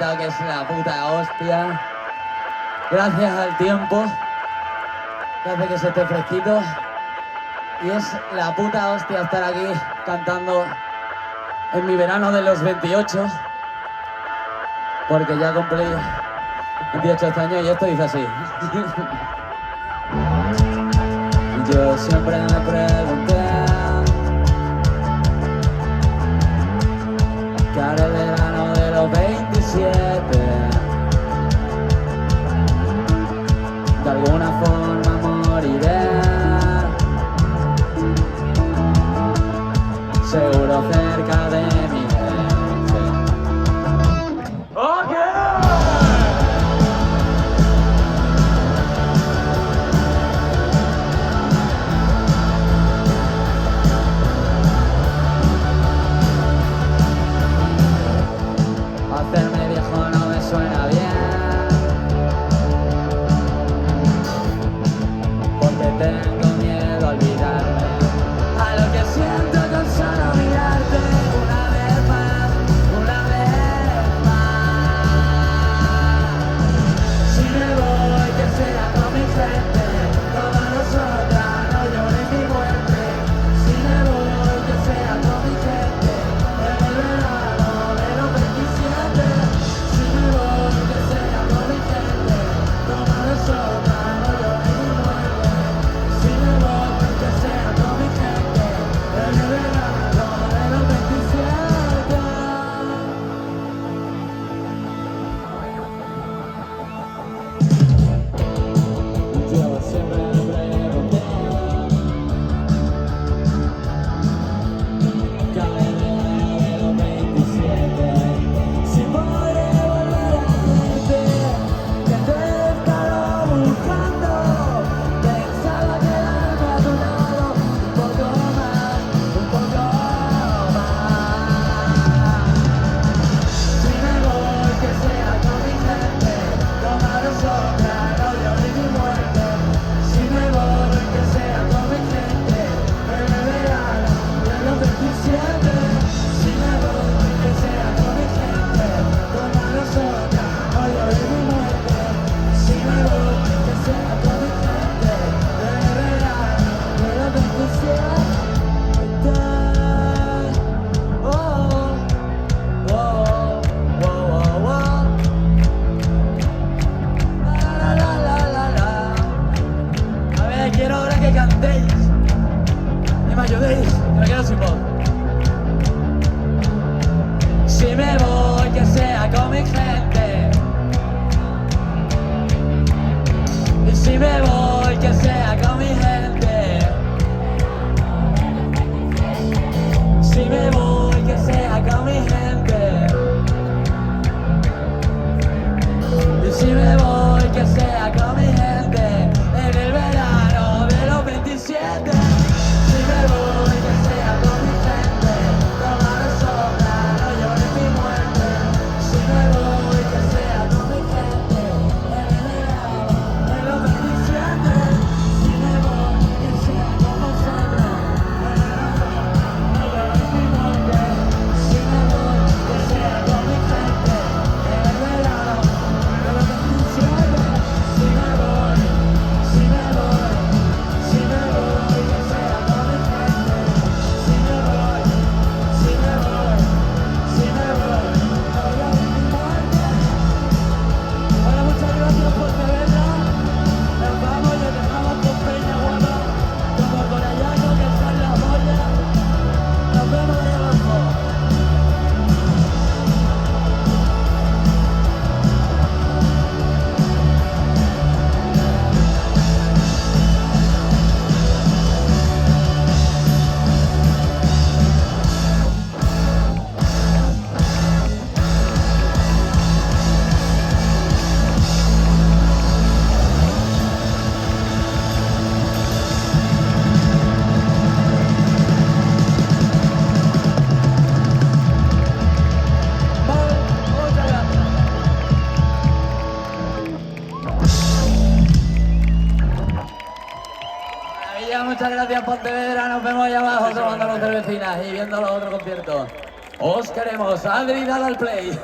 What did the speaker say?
que es la puta hostia. Gracias al tiempo que hace que se esté fresquito. Y es la puta hostia estar aquí cantando en mi verano de los 28. Porque ya cumplí 28 años y esto dice así. Yo siempre me pregunté ¿qué haré el verano de los 27? De alguna forma moriré, seguro cerca de mi gente. ¡Ok! Hacerme viejo no me suena bien, porque tengo miedo a olvidarme a lo que siento con solo mirarte una vez más, una vez más. Si me voy, que será con mi gente, todas nosotras no lloren mi muerte. Si me voy, que será con mi gente, en el verano de los 27. Si me voy, que será con mi gente, todas nosotras no lloren mi muerte. Si me voy, que sea con mi gente, en el verano de los 27. Yo siempre me pregunté ¿qué haré el verano de los 27? Si podré volver a verte, que te he estado buscando. Pensaba quedarme a tu lado un poco más, un poco más. Si me voy, que sea con mi gente, toma nosotras, no llores mi muerte. Si me voy, que sea con mi gente, en el verano de los 27. Si me voy, que sea con mi gente, toma nosotras, no llores mi muerte. Si me voy, que sea con mi gente, en el verano de los 27. Oh, oh, oh, oh, oh. La, la, la, la, la. A ver, quiero ahora que cantéis y me ayudéis, que me quedo sin voz. Si me voy, que sea con mi gente. Y si me voy, que sea con mi gente. Si me voy, que sea con mi gente. Y si me voy, que sea con mi gente, en el verano de los 27. Si me voy, que sea con mi gente, toma nosotras, no llores mi muerte. Si me voy, que sea con mi gente, en el verano de los 27. Si me voy, que sea con vosotros, en el verano, no llores mi muerte. Si me voy, que sea con mi gente, en el verano de los 27. Si me voy, si me voy, si me voy, que sea con mi gente. Si me voy, si me voy, si me voy, no llores mi muerte. Bueno, muchas gracias por vernos. Nos vamos y les dejamos con Peña Guapa, como por allá con que están las mollas. Nos vemos ahí abajo. Muchas gracias. Maravilla, muchas gracias Pontevedra, nos vemos ahí abajo tomando las cervecinas y viendo los otros conciertos. Os queremos, Adri, dale al play.